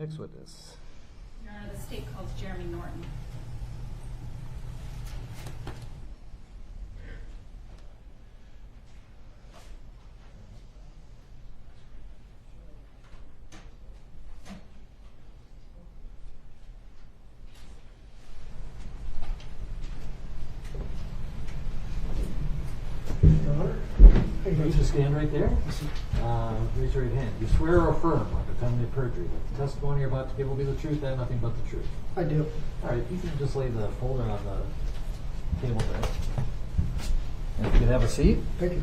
Next witness. Your Honor, the state calls Jeremy Norton. You just stand right there. Raise your right hand. You swear or affirm under penalty of perjury that the testimony you're about to give will be the truth and nothing but the truth. I do. All right, you can just lay the folder on the table there. And if you could have a seat. Thank you.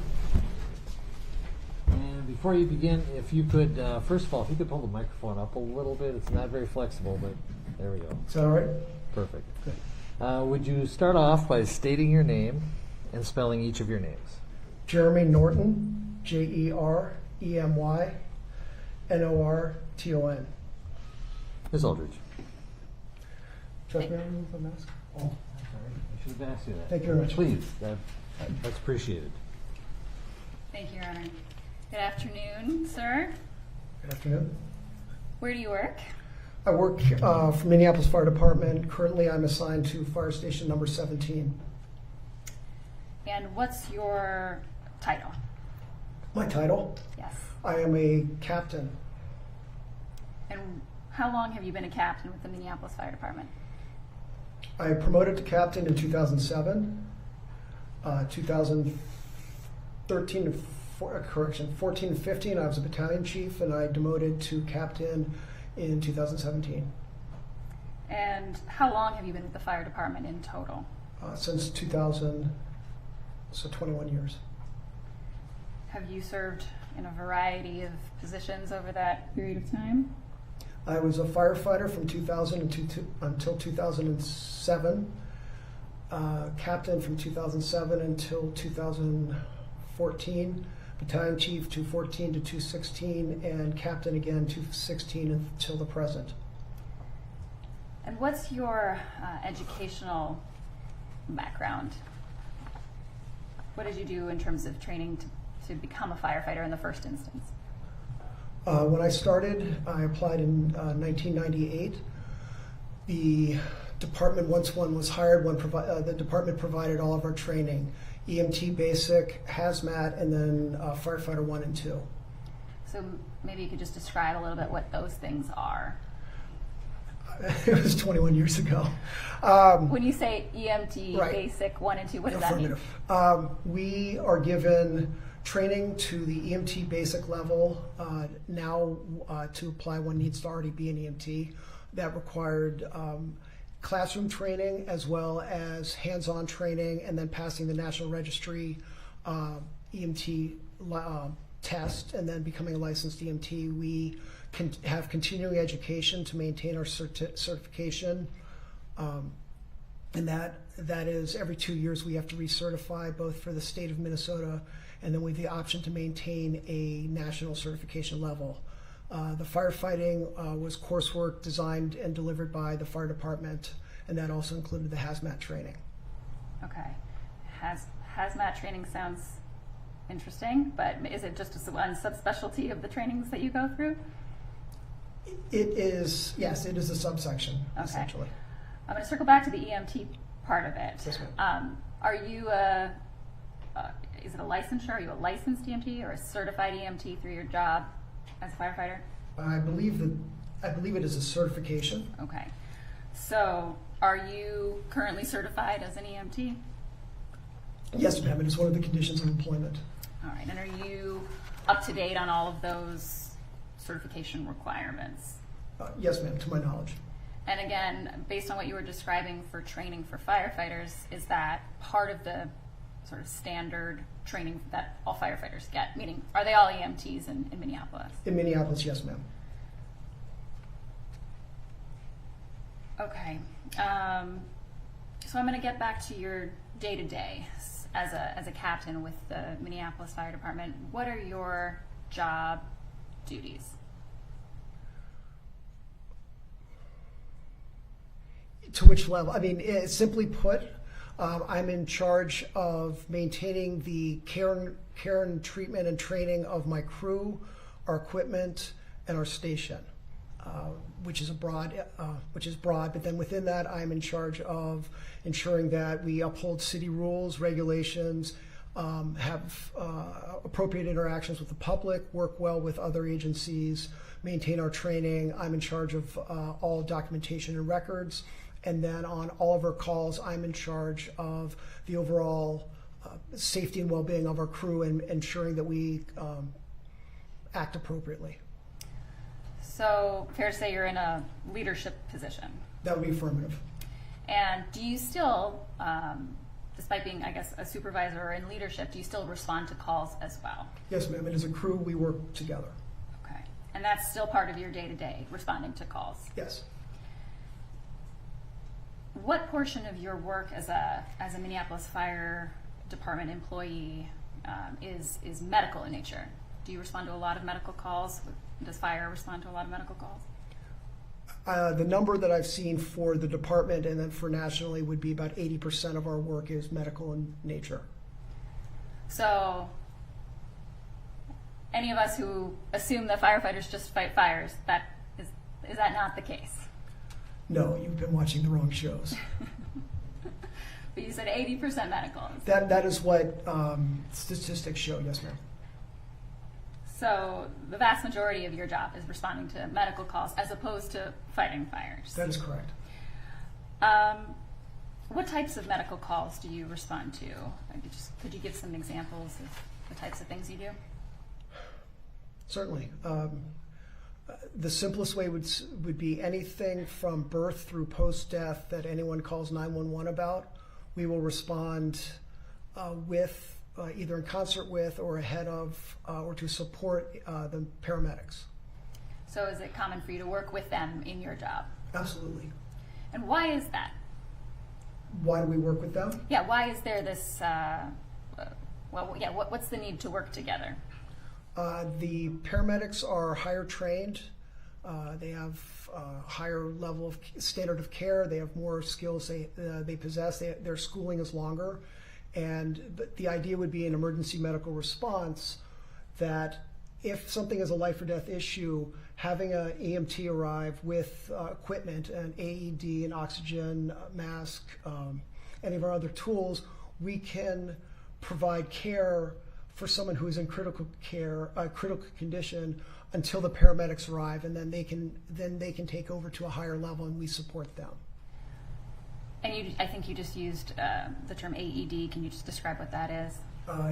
And before you begin, if you could, first of all, if you could pull the microphone up a little bit. It's not very flexible, but there we go. Is that all right? Perfect. Good. Would you start off by stating your name and spelling each of your names? Jeremy Norton, Jeremy Norton. Ms. Aldridge. Trust me, I remove the mask. Oh, I'm sorry. I should have asked you that. Thank you very much. Please. That's appreciated. Thank you, Your Honor. Good afternoon, sir. Good afternoon. Where do you work? I work for Minneapolis Fire Department. Currently, I'm assigned to Fire Station number 17. And what's your title? My title? Yes. I am a captain. And how long have you been a captain with the Minneapolis Fire Department? I promoted to captain in 2007. 2013 to 14 and 15, I was a battalion chief, and I demoted to captain in 2017. And how long have you been with the fire department in total? Since 2000, so 21 years. Have you served in a variety of positions over that period of time? I was a firefighter from 2000 until 2007, captain from 2007 until 2014, battalion chief 214 to 216, and captain again 216 until the present. And what's your educational background? What did you do in terms of training to become a firefighter in the first instance? When I started, I applied in 1998. The department, once one was hired, the department provided all of our training, EMT basic, hazmat, and then firefighter 1 and 2. So maybe you could just describe a little bit what those things are. It was 21 years ago. When you say EMT right. basic 1 and 2, what does that mean? We are given training to the EMT basic level. Now to apply, one needs to already be an EMT. That required classroom training as well as hands-on training, and then passing the National Registry EMT test, and then becoming a licensed EMT. We can have continuing education to maintain our certification, and that is every 2 years we have to recertify, both for the state of Minnesota, and then we have the option to maintain a national certification level. The firefighting was coursework designed and delivered by the fire department, and that also included the hazmat training. Okay. Hazmat training sounds interesting, but is it just one subspecialty of the trainings that you go through? It is, yes, it is a subsection, Okay. essentially. I'm going to circle back to the EMT part of it. Yes, ma'am. Are you is it a licensure? Are you a licensed EMT or a certified EMT through your job as a firefighter? I believe it is a certification. Okay. So are you currently certified as an EMT? Yes, ma'am. It is one of the conditions of employment. All right. And are you up to date on all of those certification requirements? Yes, ma'am, to my knowledge. And again, based on what you were describing for training for firefighters, is that part of the sort of standard training that all firefighters get? Meaning, are they all EMTs in Minneapolis? In Minneapolis, yes, ma'am. Okay. So I'm going to get back to your day-to-day as a captain with the Minneapolis Fire Department. What are your job duties? To which level? I mean, simply put, I'm in charge of maintaining the care and treatment and training of my crew, our equipment, and our station. which is broad. But then within that, I'm in charge of ensuring that we uphold city rules, regulations, have appropriate interactions with the public, work well with other agencies, maintain our training. I'm in charge of all documentation and records. And then on all of our calls, I'm in charge of the overall safety and well-being of our crew and ensuring that we act appropriately. So, fair to say you're in a leadership position. That would be affirmative. And do you still, despite being, I guess, a supervisor or in leadership, do you still respond to calls as well? Yes, ma'am. And as a crew, we work together. Okay. And that's still part of your day-to-day, responding to calls? Yes. What portion of your work as a Minneapolis Fire Department employee is medical in nature? Do you respond to a lot of medical calls? Does fire respond to a lot of medical calls? The number that I've seen for the department and then for nationally would be about 80% of our work is medical in nature. So, any of us who assume that firefighters just fight fires, is that not the case? No, you've been watching the wrong shows. But you said 80% medical. That is what statistics show, yes, ma'am. So the vast majority of your job is responding to medical calls as opposed to fighting fires. That is correct. What types of medical calls do you respond to? Could you give some examples of the types of things you do? Certainly. The simplest way would be anything from birth through post-death that anyone calls 911 about. We will respond with either in concert with or ahead of or to support the paramedics. So is it common for you to work with them in your job? Absolutely. And why is that? Why do we work with them? Yeah, why is there this, what's the need to work together? The paramedics are higher trained. They have a higher level of standard of care. They have more skills they possess. Their schooling is longer. And the idea would be an emergency medical response that if something is a life or death issue, having an EMT arrive with equipment, an AED, an oxygen mask, any of our other tools, we can provide care for someone who is in critical condition until the paramedics arrive, and then they can take over to a higher level, and we support them. And I think you just used the term AED. Can you just describe what that is?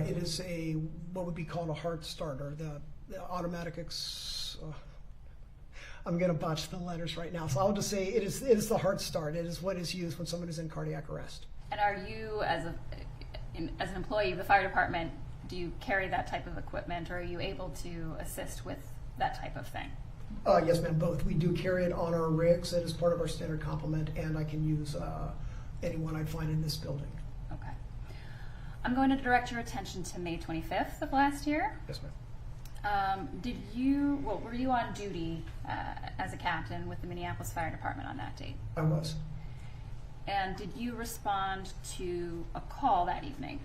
It is what would be called a heart starter, the automatic. I'm going to botch the letters right now, so I'll just say it is the heart start. It is what is used when someone is in cardiac arrest. And are you, as an employee of the fire department, do you carry that type of equipment, or are you able to assist with that type of thing? Yes, ma'am, both. We do carry it on our rigs. It is part of our standard complement, and I can use anyone I'd find in this building. Okay. I'm going to direct your attention to May 25th of last year. Yes, ma'am. Were you on duty as a captain with the Minneapolis Fire Department on that date? I was. And did you respond to a call that evening?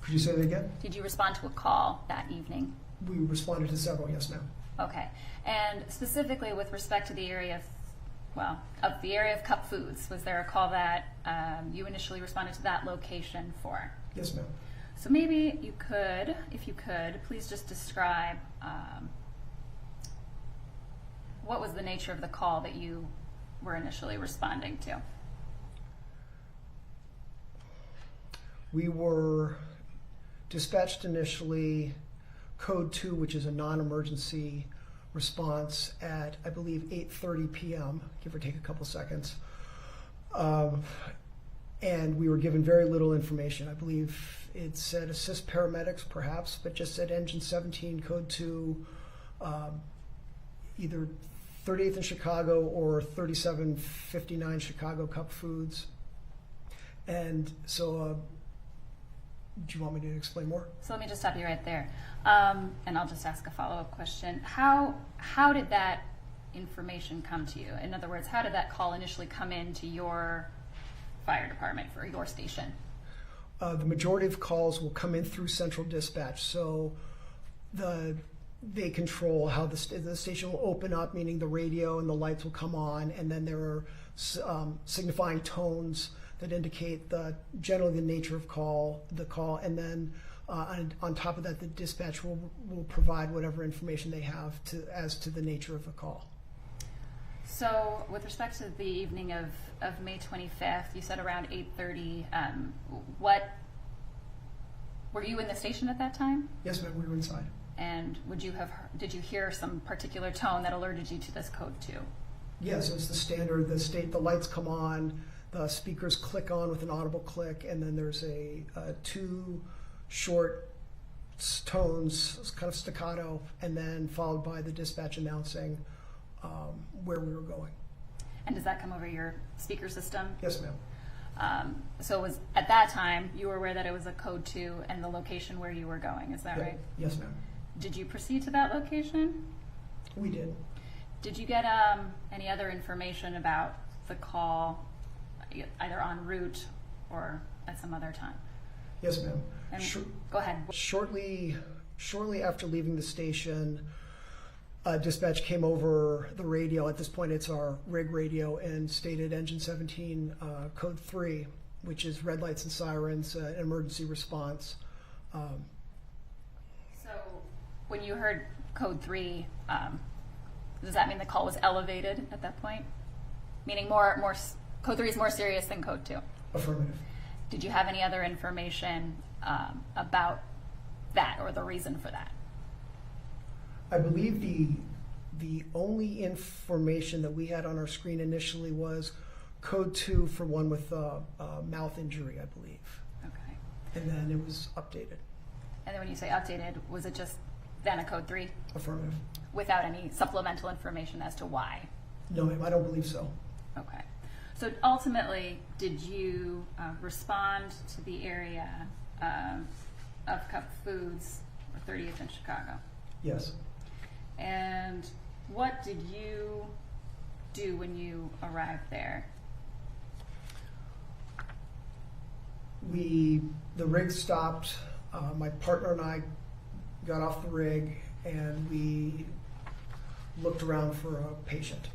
Could you say that again? Did you respond to a call that evening? We responded to several, yes, ma'am. Okay. And specifically with respect to the area of Capt Foods, was there a call that you initially responded to that location for? Yes, ma'am. So maybe you could, if you could, please just describe what was the nature of the call that you were initially responding to? We were dispatched initially code 2, which is a non-emergency response at, I believe, 8:30 p.m., give or take a couple seconds. And we were given very little information. I believe it said assist paramedics, perhaps, but just said engine 17, code 2, either 38th in Chicago or 3759 Chicago Capt Foods. And so, do you want me to explain more? So let me just stop you right there. And I'll just ask a follow-up question. How did that information come to you? In other words, how did that call initially come into your fire department for your station? The majority of calls will come in through central dispatch. So they control how the station will open up, meaning the radio and the lights will come on, and then there are signifying tones that indicate generally the nature of the call, and then on top of that, the dispatch will provide whatever information they have as to the nature of the call. So, with respect to the evening of May 25th, you said around 8:30. Were you in the station at that time? Yes, ma'am. We were inside. And did you hear some particular tone that alerted you to this code 2? Yes, it's the standard. The lights come on, the speakers click on with an audible click, and then there's two short tones, kind of staccato, and then followed by the dispatch announcing where we were going. And does that come over your speaker system? Yes, ma'am. So it was at that time you were aware that it was a code 2 and the location where you were going. Is that right? Yes, ma'am. Did you proceed to that location? We did. Did you get any other information about the call, either en route or at some other time? Yes, ma'am. Go ahead. Shortly after leaving the station, dispatch came over the radio. At this point, it's our rig radio, and stated engine 17, code 3, which is red lights and sirens, emergency response. So when you heard code 3, does that mean the call was elevated at that point? Meaning code 3 is more serious than code 2? Affirmative. Did you have any other information about that or the reason for that? I believe the only information that we had on our screen initially was code 2 for one with mouth injury, I believe. Okay. And then it was updated. And then when you say updated, was it just then a code 3? Affirmative. Without any supplemental information as to why? No, ma'am, I don't believe so. Okay. So ultimately, did you respond to the area of Capt Foods, or 30th in Chicago? Yes. And what did you do when you arrived there? The rig stopped. My partner and I got off the rig, and we looked around for a patient.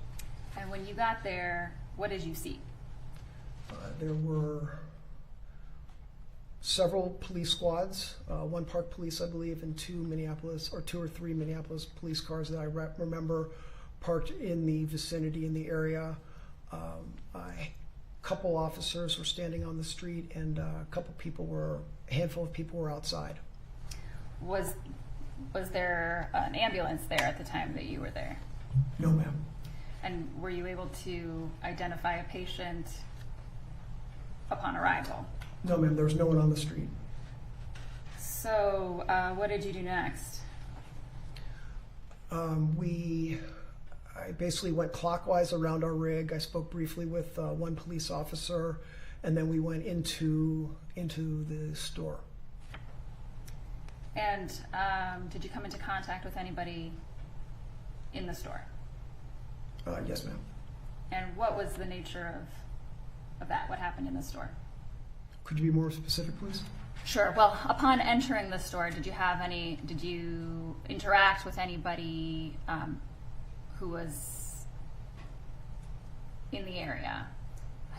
And when you got there, what did you see? There were several police squads, one park police, I believe, and two or three Minneapolis police cars that I remember parked in the vicinity in the area. A couple officers were standing on the street, and a handful of people were outside. Was there an ambulance there at the time that you were there? No, ma'am. And were you able to identify a patient upon arrival? No, ma'am, there was no one on the street. So what did you do next? I basically went clockwise around our rig. I spoke briefly with one police officer, and then we went into the store. And did you come into contact with anybody in the store? Yes, ma'am. And what was the nature of that? What happened in the store? Could you be more specific, please? Sure. Well, upon entering the store, did you interact with anybody who was in the area,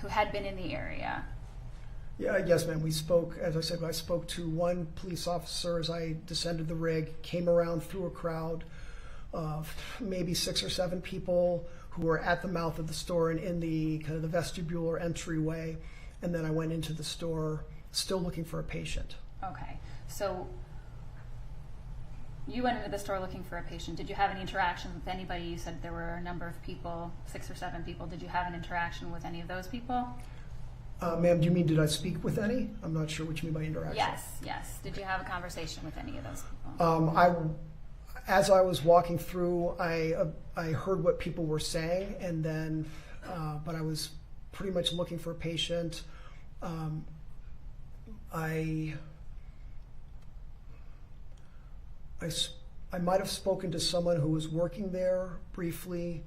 who had been in the area? Yeah, yes, ma'am. We spoke, as I said, I spoke to one police officer as I descended the rig, came around through a crowd of maybe 6 or 7 people who were at the mouth of the store and in the kind of the vestibule or entryway. And then I went into the store, still looking for a patient. Okay. So you went into the store looking for a patient. Did you have any interaction with anybody? You said there were a number of people, 6 or 7 people. Did you have an interaction with any of those people? Ma'am, do you mean did I speak with any? I'm not sure what you mean by interaction. Yes. Did you have a conversation with any of those people? As I was walking through, I heard what people were saying, and then, but I was pretty much looking for a patient. I might have spoken to someone who was working there briefly,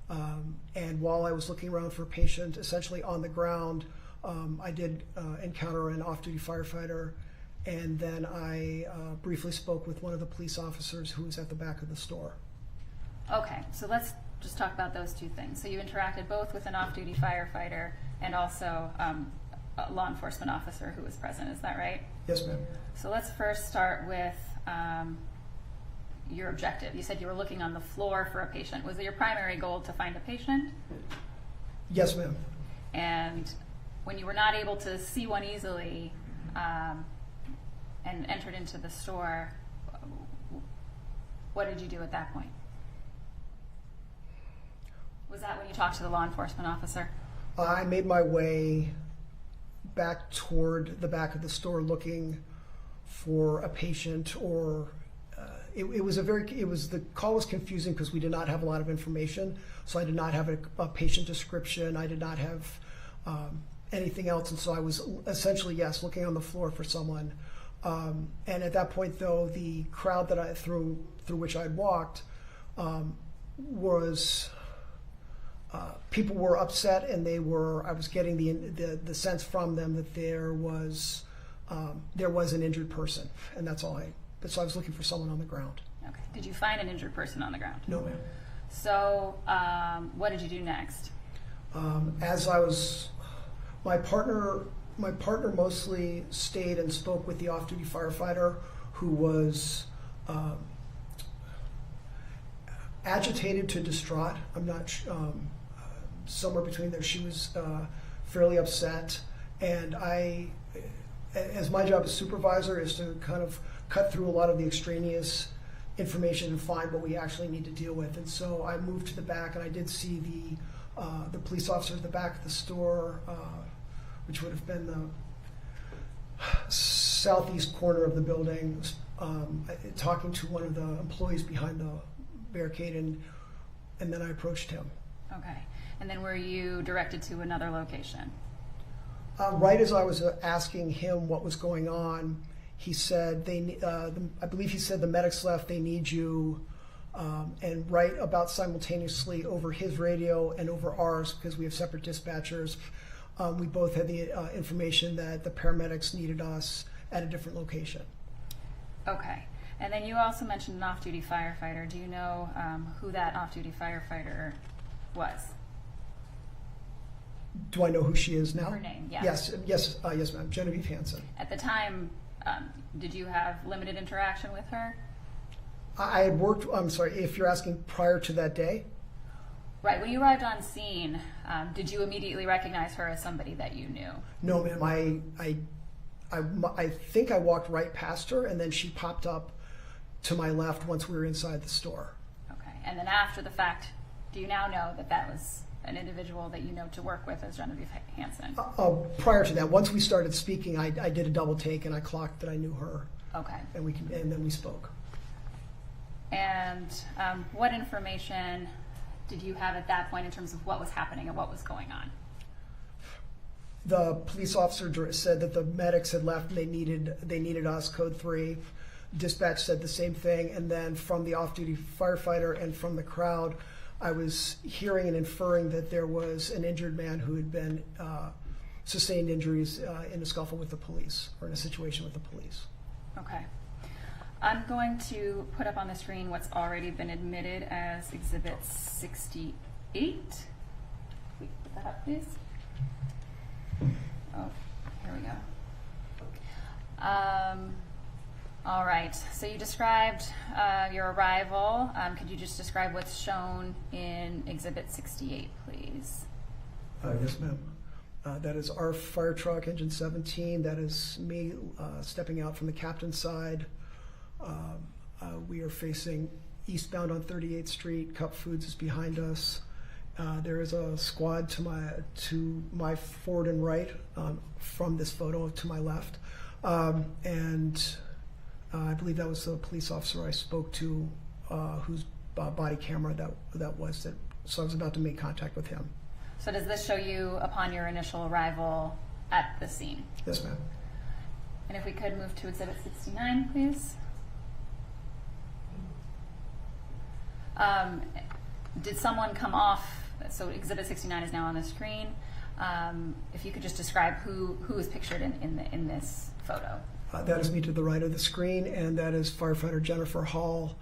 and while I was looking around for a patient, essentially on the ground, I did encounter an off-duty firefighter, and then I briefly spoke with one of the police officers who was at the back of the store. Okay, so let's just talk about those two things. So you interacted both with an off-duty firefighter and also a law enforcement officer who was present, is that right? Yes, ma'am. So let's first start with your objective. You said you were looking on the floor for a patient. Was it your primary goal to find a patient? Yes, ma'am. And when you were not able to see one easily and entered into the store, what did you do at that point? Was that when you talked to the law enforcement officer? I made my way back toward the back of the store looking for a patient, or the call was confusing because we did not have a lot of information. So I did not have a patient description. I did not have anything else. And so I was essentially, yes, looking on the floor for someone. And at that point, though, the crowd that through which I'd walked was people were upset, and I was getting the sense from them that there was an injured person, and that's all so I was looking for someone on the ground. Okay. Did you find an injured person on the ground? No, ma'am. So what did you do next? My partner mostly stayed and spoke with the off-duty firefighter, who was agitated to distraught. I'm not somewhere between there. She was fairly upset, and as my job as supervisor is to kind of cut through a lot of the extraneous information and find what we actually need to deal with. And so I moved to the back, and I did see the police officer at the back of the store, which would have been the southeast corner of the building, talking to one of the employees behind the barricade, and then I approached him. Okay. And then were you directed to another location? Right as I was asking him what was going on, he said, I believe he said, the medics left, they need you. And right about simultaneously over his radio and over ours, because we have separate dispatchers, we both had the information that the paramedics needed us at a different location. Okay. And then you also mentioned an off-duty firefighter. Do you know who that off-duty firefighter was? Do I know who she is now? Her name, yeah. Yes, ma'am. Genevieve Hansen. At the time, did you have limited interaction with her? I had worked, I'm sorry, if you're asking prior to that day? Right, when you arrived on scene, did you immediately recognize her as somebody that you knew? No, ma'am. I think I walked right past her, and then she popped up to my left once we were inside the store. Okay, and then after the fact, do you now know that that was an individual that you know to work with as Genevieve Hansen? Prior to that, once we started speaking, I did a double take, and I clocked that I knew her. Okay. And then we spoke. And what information did you have at that point in terms of what was happening and what was going on? The police officer said that the medics had left and they needed us, code 3. Dispatch said the same thing, and then from the off-duty firefighter and from the crowd, I was hearing and inferring that there was an injured man who had been sustained injuries in a scuffle with the police, or in a situation with the police. Okay. I'm going to put up on the screen what's already been admitted as Exhibit 68. Can we put that up, please? Oh, here we go. All right, so you described your arrival. Could you just describe what's shown in Exhibit 68, please? Yes, ma'am. That is our fire truck, engine 17. That is me stepping out from the captain's side. We are facing eastbound on 38th Street. Capt Foods is behind us. There is a squad to my forward and right from this photo to my left. And I believe that was the police officer I spoke to, whose body camera that was. So I was about to make contact with him. So does this show you upon your initial arrival at the scene? Yes, ma'am. And if we could move to Exhibit 69, please. Did someone come off? So Exhibit 69 is now on the screen. If you could just describe who is pictured in this photo. That is me to the right of the screen, and that is firefighter Jennifer Hall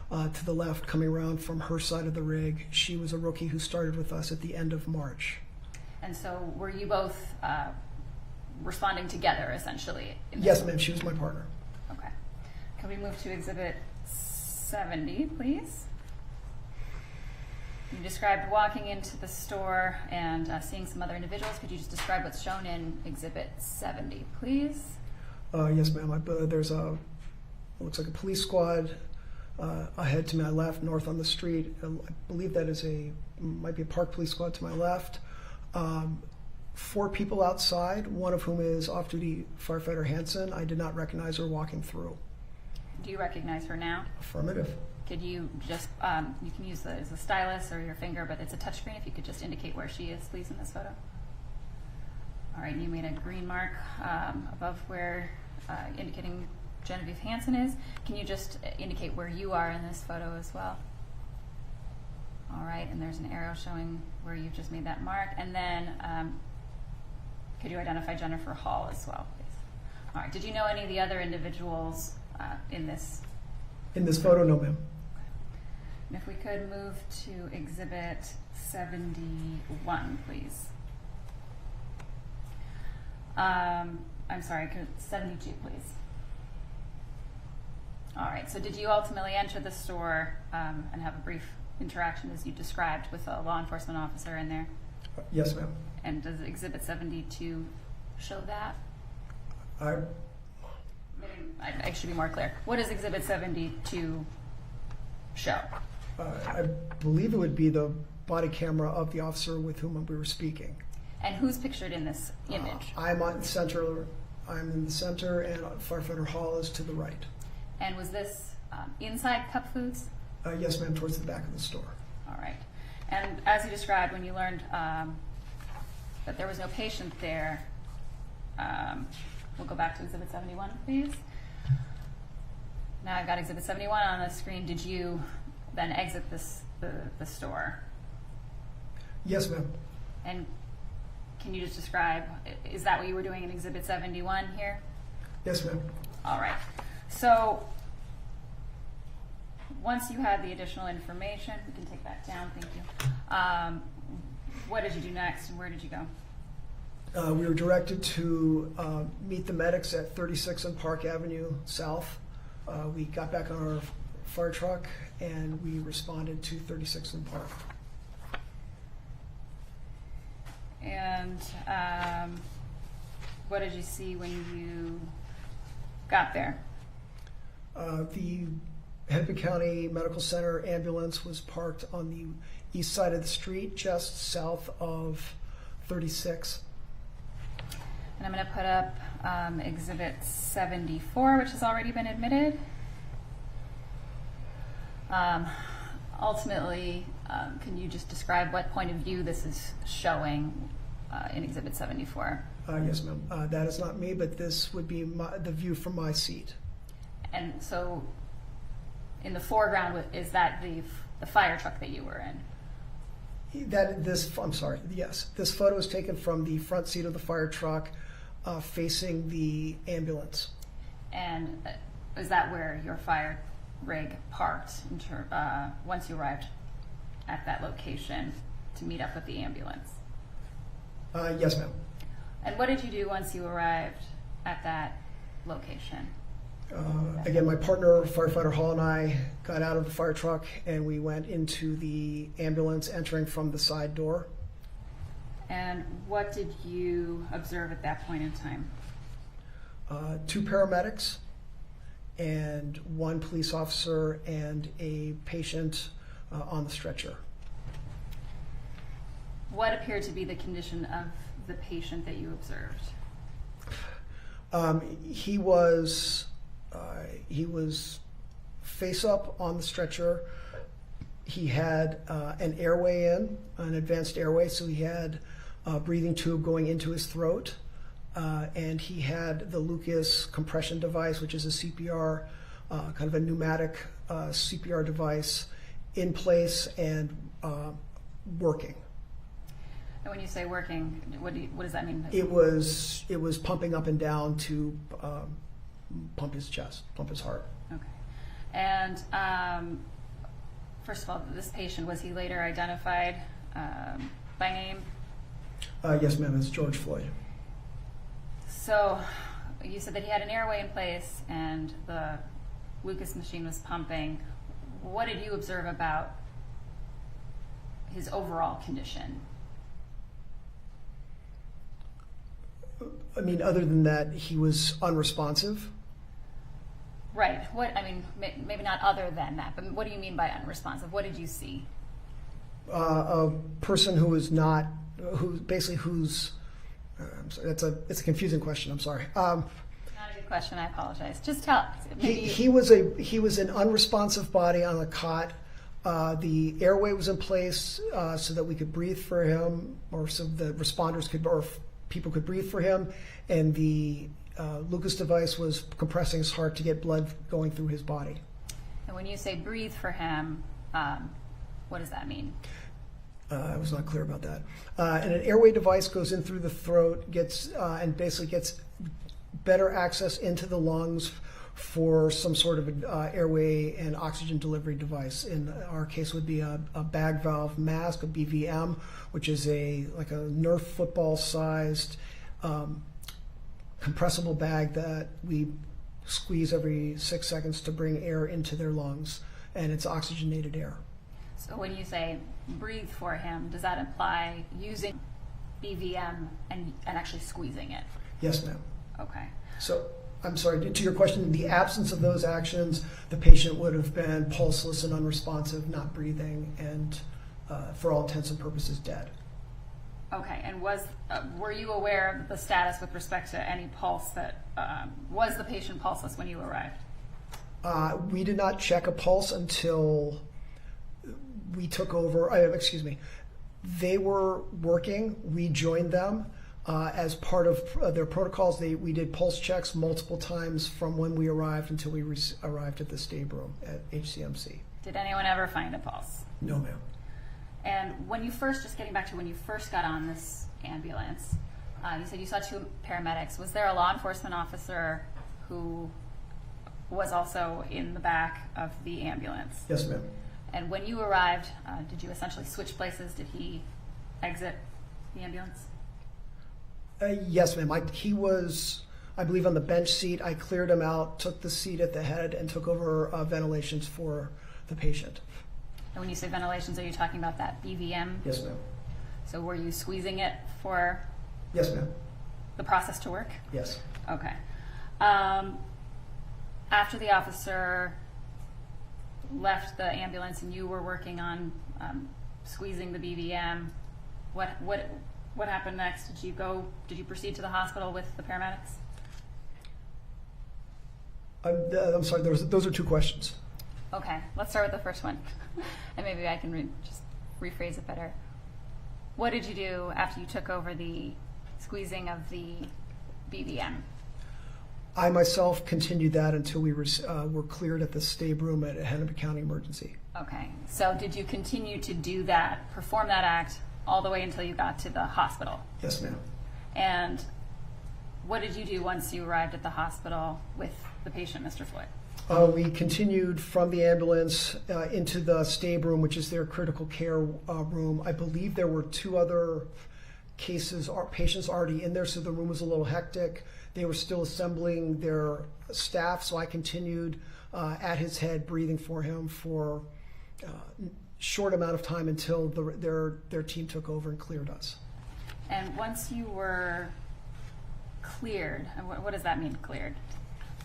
to the left, coming around from her side of the rig. She was a rookie who started with us at the end of March. And so were you both responding together, essentially? Yes, ma'am. She was my partner. Okay. Can we move to Exhibit 70, please? You described walking into the store and seeing some other individuals. Could you just describe what's shown in Exhibit 70, please? Yes, ma'am. There's looks like a police squad ahead to my left, north on the street. I believe that might be a park police squad to my left. 4 people outside, one of whom is off-duty firefighter Hansen. I did not recognize her walking through. Do you recognize her now? Affirmative. Could you just, you can use the stylus or your finger, but it's a touchscreen. If you could just indicate where she is, please, in this photo. All right, you made a green mark above where, indicating Genevieve Hansen is. Can you just indicate where you are in this photo as well? All right, and there's an arrow showing where you've just made that mark. And then could you identify Jennifer Hall as well, please? All right, did you know any of the other individuals in this? In this photo, no, ma'am. And if we could move to Exhibit 71, please. I'm sorry, 72, please. All right, so did you ultimately enter the store and have a brief interaction as you described with a law enforcement officer in there? Yes, ma'am. And does Exhibit 72 show that? I should be more clear. What does Exhibit 72 show? I believe it would be the body camera of the officer with whom we were speaking. And who's pictured in this image? I'm in the center, and firefighter Hall is to the right. And was this inside Cup Foods? Yes, ma'am, towards the back of the store. All right. And as you described, when you learned that there was no patient there, we'll go back to Exhibit 71, please. Now I've got Exhibit 71 on the screen. Did you then exit the store? Yes, ma'am. And can you just describe, is that what you were doing in Exhibit 71 here? Yes, ma'am. All right. So once you had the additional information, we can take that down, thank you. What did you do next and where did you go? We were directed to meet the medics at 36 and Park Avenue South. We got back on our fire truck and we responded to 36 and Park. And what did you see when you got there? The Hennepin County Medical Center ambulance was parked on the east side of the street, just south of 36. And I'm going to put up Exhibit 74, which has already been admitted. Ultimately, can you just describe what point of view this is showing in Exhibit 74? Yes, ma'am. That is not me, but this would be the view from my seat. And so in the foreground, is that the fire truck that you were in? I'm sorry, yes. This photo is taken from the front seat of the fire truck facing the ambulance. And is that where your fire rig parked once you arrived at that location to meet up with the ambulance? Yes, ma'am. And what did you do once you arrived at that location? Again, my partner, firefighter Hall, and I got out of the fire truck and we went into the ambulance, entering from the side door. And what did you observe at that point in time? 2 paramedics and 1 police officer and a patient on the stretcher. What appeared to be the condition of the patient that you observed? He was face up on the stretcher. He had an airway an advanced airway, so he had a breathing tube going into his throat, and he had the Lucas compression device, which is a CPR, kind of a pneumatic CPR device, in place and working. And when you say working, what does that mean? It was pumping up and down to pump his chest, pump his heart. Okay. And first of all, this patient, was he later identified by name? Yes, ma'am, it's George Floyd. So you said that he had an airway in place and the Lucas machine was pumping. What did you observe about his overall condition? I mean, other than that, he was unresponsive. Right. What, I mean, maybe not other than that, but what do you mean by unresponsive? What did you see? A person who is not, who's, I'm sorry, it's a confusing question. I'm sorry. Not a good question. I apologize. Just tell. He was an unresponsive body on a cot. The airway was in place so that we could breathe for him, or so the responders could, or people could breathe for him, and the Lucas device was compressing his heart to get blood going through his body. And when you say breathe for him, what does that mean? I was not clear about that. And an airway device goes in through the throat, and basically gets better access into the lungs for some sort of an airway and oxygen delivery device. In our case, would be a bag valve mask, a BVM, which is like a Nerf football sized compressible bag that we squeeze every 6 seconds to bring air into their lungs, and it's oxygenated air. So when you say breathe for him, does that imply using BVM and actually squeezing it? Yes, ma'am. Okay. So, I'm sorry, to your question, in the absence of those actions, the patient would have been pulseless and unresponsive, not breathing, and for all intents and purposes, dead. Okay, and were you aware of the status with respect to any pulse that, was the patient pulseless when you arrived? We did not check a pulse until we took over, they were working, we joined them. As part of their protocols, we did pulse checks multiple times from when we arrived until we arrived at the stay room at HCMC. Did anyone ever find a pulse? No, ma'am. And when you first, just getting back to when you first got on this ambulance, you said you saw 2 paramedics. Was there a law enforcement officer who was also in the back of the ambulance? Yes, ma'am. And when you arrived, did you essentially switch places? Did he exit the ambulance? Yes, ma'am. He was, I believe, on the bench seat. I cleared him out, took the seat at the head, and took over ventilations for the patient. And when you say ventilations, are you talking about that BVM? Yes, ma'am. So were you squeezing it for Yes, ma'am. the process to work? Yes. Okay. After the officer left the ambulance and you were working on squeezing the BVM, what happened next? Did you proceed to the hospital with the paramedics? I'm sorry, those are 2 questions. Okay, let's start with the first one. And maybe I can just rephrase it better. What did you do after you took over the squeezing of the BVM? I myself continued that until we were cleared at the stay room at Hennepin County Emergency. Okay, so did you continue to do that, perform that act, all the way until you got to the hospital? Yes, ma'am. And what did you do once you arrived at the hospital with the patient, Mr. Floyd? We continued from the ambulance into the stay room, which is their critical care room. I believe there were 2 other cases, or patients already in there, so the room was a little hectic. They were still assembling their staff, so I continued at his head, breathing for him for short amount of time until their team took over and cleared us. And once you were cleared, what does that mean, cleared?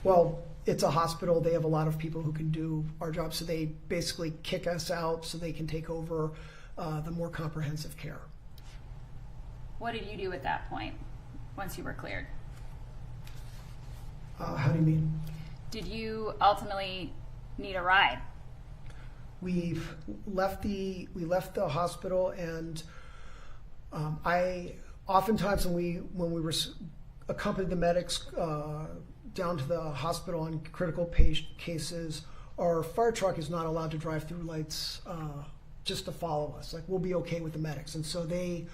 Well, it's a hospital. They have a lot of people who can do our job, so they basically kick us out so they can take over the more comprehensive care. What did you do at that point, once you were cleared? How do you mean? Did you ultimately need a ride? We left the hospital, and I oftentimes when we were accompanied the medics down to the hospital on critical cases, our fire truck is not allowed to drive through lights just to follow us. Like, we'll be okay with the medics, and so they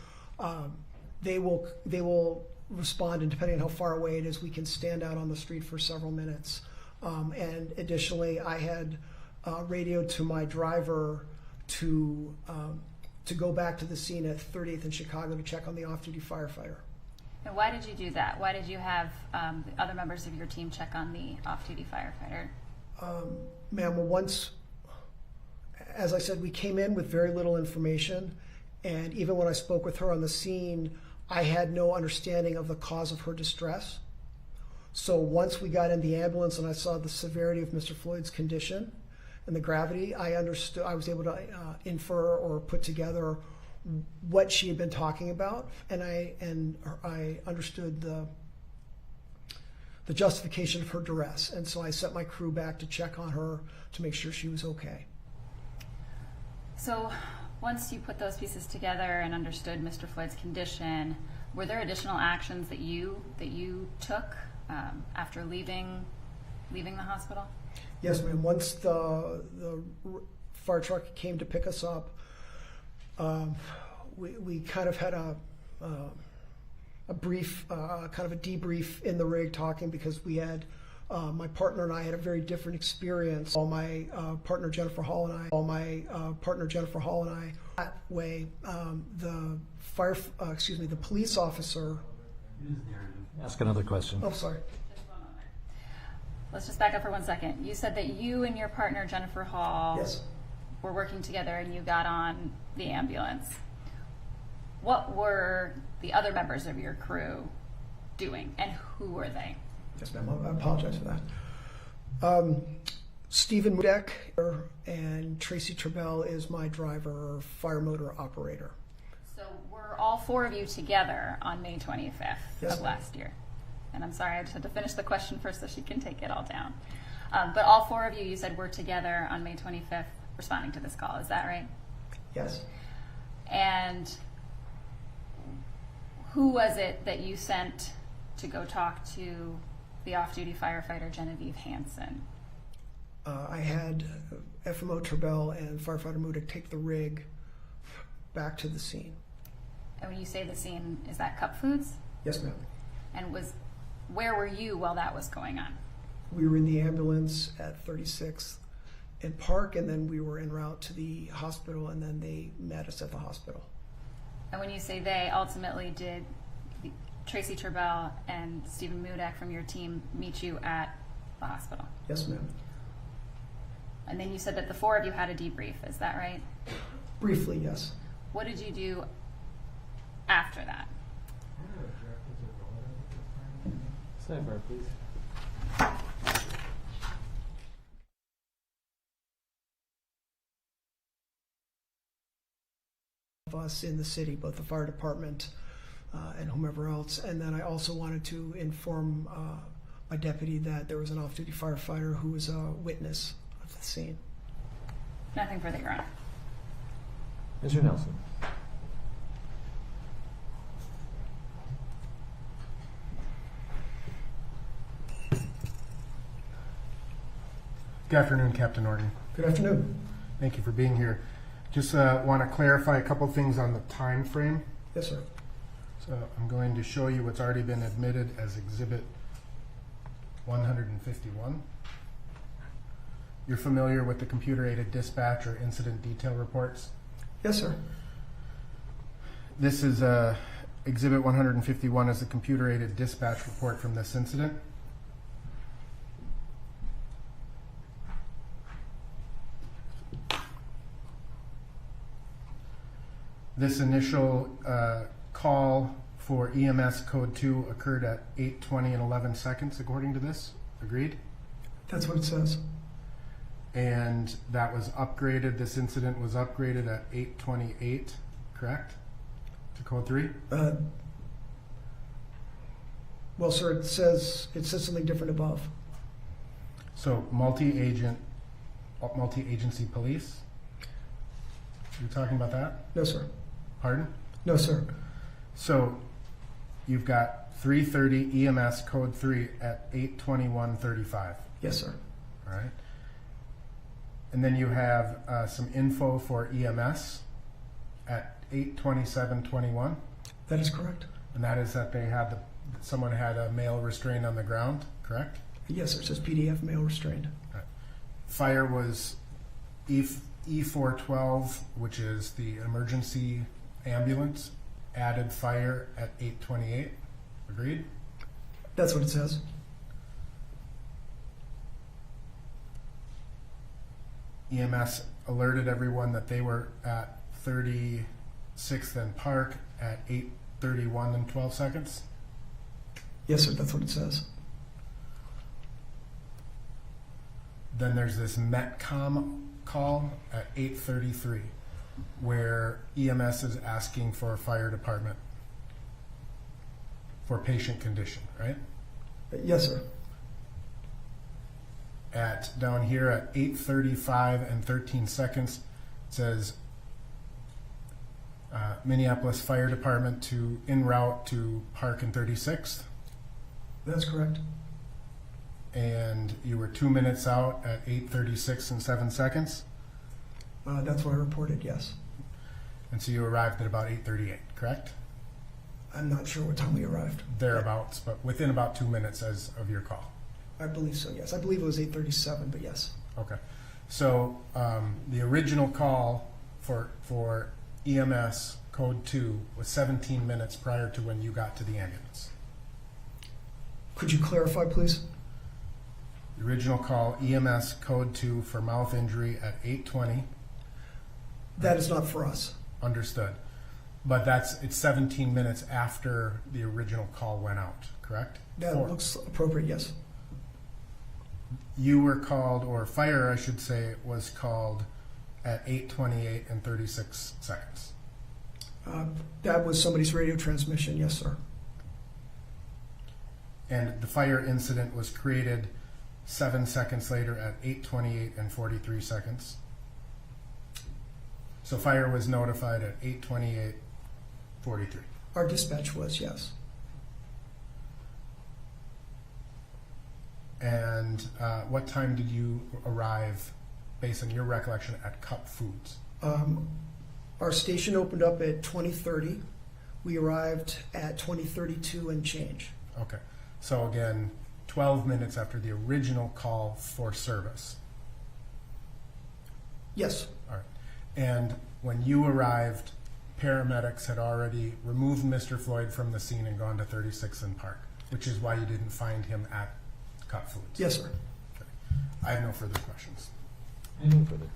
will respond, and depending on how far away it is, we can stand out on the street for several minutes. And additionally, I had radioed to my driver to go back to the scene at 30th and Chicago to check on the off-duty firefighter. And why did you do that? Why did you have the other members of your team check on the off-duty firefighter? Ma'am, well, once, as I said, we came in with very little information, and even when I spoke with her on the scene, I had no understanding of the cause of her distress. So once we got in the ambulance and I saw the severity of Mr. Floyd's condition and the gravity, I understood. I was able to infer or put together what she had been talking about, and I understood the justification of her duress, and so I sent my crew back to check on her to make sure she was okay. So once you put those pieces together and understood Mr. Floyd's condition, were there additional actions that you took after leaving the hospital? Yes, ma'am. Once the fire truck came to pick us up, we kind of had a brief, kind of a debrief in the rig, talking because we had my partner and I had a very different experience. My partner Jennifer Hall and I. That way, the police officer. Ask another question. Oh, sorry. Let's just back up for 1 second. You said that you and your partner Jennifer Hall Yes. were working together and you got on the ambulance. What were the other members of your crew doing, and who were they? Yes, ma'am. I apologize for that. Stephen Mudek and Tracy Trebell is my driver, fire motor operator. So were all four of you together on May 25th Yes, of ma'am. last year? And I'm sorry, I just had to finish the question first so she can take it all down. But all four of you said, were together on May 25th responding to this call. Is that right? Yes. And who was it that you sent to go talk to the off-duty firefighter Genevieve Hansen? I had FMO Trebell and firefighter Mudek take the rig back to the scene. And when you say the scene, is that Cup Foods? Yes, ma'am. And where were you while that was going on? We were in the ambulance at 36th and Park, and then we were en route to the hospital, and then they met us at the hospital. And when you say they, ultimately did Tracy Trebell and Stephen Mudek from your team meet you at the hospital? Yes, ma'am. And then you said that the four of you had a debrief, is that right? Briefly, yes. What did you do after that? Sidebar, please. Of us in the city, both the fire department and whomever else. And then I also wanted to inform my deputy that there was an off-duty firefighter who was a witness of the scene. Nothing further, Your Honor. Mr. Nelson. Good afternoon, Captain Norton. Good afternoon. Thank you for being here. Just want to clarify a couple things on the time frame. Yes, sir. So I'm going to show you what's already been admitted as Exhibit 151. You're familiar with the computer-aided dispatch or incident detail reports? Yes, sir. This is Exhibit 151 is the computer-aided dispatch report from this incident. This initial call for EMS code 2 occurred at 8:20 and 11 seconds, according to this. Agreed? That's what it says. And that was upgraded. This incident was upgraded at 8:28, correct? To code 3? Well, sir, it says something different above. So multi-agency police? You're talking about that? No, sir. Pardon? No, sir. So you've got 330 EMS code 3 at 8:21:35. Yes, sir. All right. And then you have some info for EMS at 8:27:21. That is correct. And that is that they had someone had a male restrained on the ground, correct? Yes, sir. It says PDF male restrained. Fire was E412, which is the emergency ambulance, added fire at 8:28. Agreed? That's what it says. EMS alerted everyone that they were at 36th and Park at 8:31 and 12 seconds. Yes, sir. That's what it says. Then there's this Metcom call at 8:33 where EMS is asking for a fire department for patient condition, right? Yes, sir. Down here at 8:35 and 13 seconds, it says Minneapolis Fire Department en route to Park and 36th. That's correct. And you were 2 minutes out at 8:36 and 7 seconds. That's what I reported, yes. And so you arrived at about 8:38, correct? I'm not sure what time we arrived. Thereabouts, but within about 2 minutes of your call. I believe so, yes. I believe it was 8:37, but yes. Okay. So the original call for EMS code 2 was 17 minutes prior to when you got to the ambulance. Could you clarify, please? The original call, EMS code 2 for mouth injury at 8:20. That is not for us. Understood. But it's 17 minutes after the original call went out, correct? That looks appropriate, yes. You were called, or fire, I should say, was called at 8:28 and 36 seconds. That was somebody's radio transmission, yes, sir. And the fire incident was created 7 seconds later at 8:28 and 43 seconds. So fire was notified at 8:28:43. Our dispatch was, yes. And what time did you arrive, based on your recollection, at Capt Foods? Our station opened up at 20:30. We arrived at 20:32 and change. Okay. So again, 12 minutes after the original call for service. Yes. All right. And when you arrived, paramedics had already removed Mr. Floyd from the scene and gone to 36th and Park, which is why you didn't find him at Capt Foods. Yes, sir. Okay. I have no further questions. Anything further?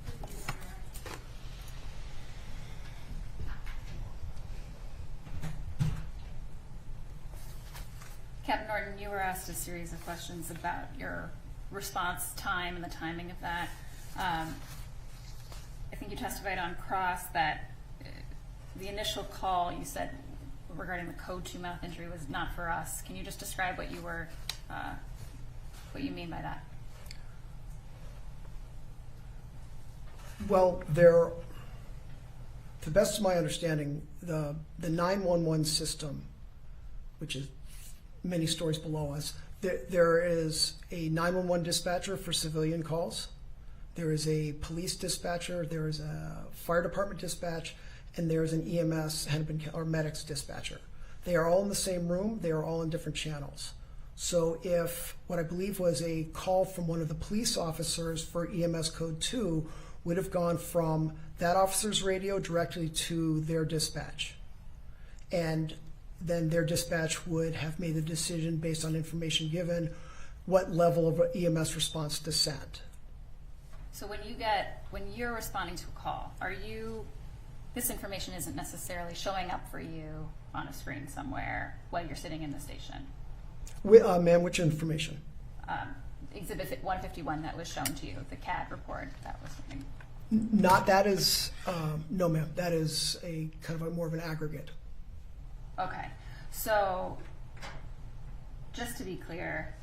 Captain Norton, you were asked a series of questions about your response time and the timing of that. I think you testified on cross that the initial call you said regarding the code 2 mouth injury was not for us. Can you just describe what you mean by that? Well, to the best of my understanding, the 911 system, which is many stories below us, there is a 911 dispatcher for civilian calls. There is a police dispatcher, there is a fire department dispatch, and there is an EMS or medics dispatcher. They are all in the same room, they are all in different channels. So if what I believe was a call from one of the police officers for EMS code 2 would have gone from that officer's radio directly to their dispatch. And then their dispatch would have made the decision based on information given what level of EMS response to send. So when you're responding to a call, this information isn't necessarily showing up for you on a screen somewhere while you're sitting in the station? Ma'am, which information? Exhibit 151 that was shown to you, the CAD report that was something. No ma'am, that is a kind of more of an aggregate. Okay, so just to be clear,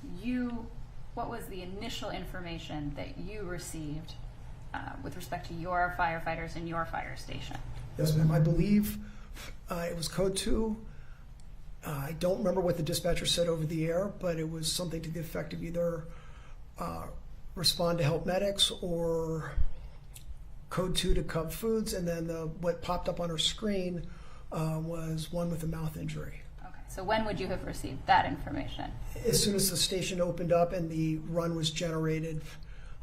what was the initial information that you received with respect to your firefighters in your fire station? Yes, ma'am. I believe it was code 2. I don't remember what the dispatcher said over the air, but it was something to the effect of either respond to help medics or code 2 to Capt Foods, and then what popped up on her screen was one with a mouth injury. Okay, So when would you have received that information? As soon as the station opened up and the run was generated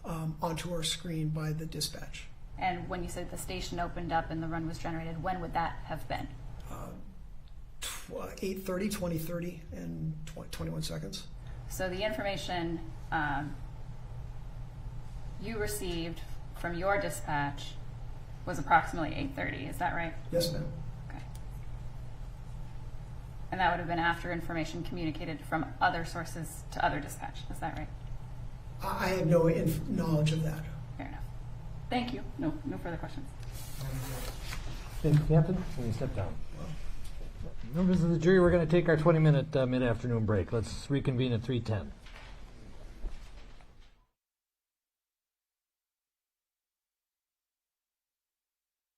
onto our screen by the dispatch. And when you said the station opened up and the run was generated, when would that have been? 8:30, 20:30, and 21 seconds. So the information you received from your dispatch was approximately 8:30, is that right? Yes, ma'am. Okay. And that would have been after information communicated from other sources to other dispatch, is that right? I have no knowledge of that. Fair enough. Thank you. No further questions. Thank you, Captain. Can you step down? Members of the jury, we're going to take our 20-minute mid-afternoon break. Let's reconvene at 3:10.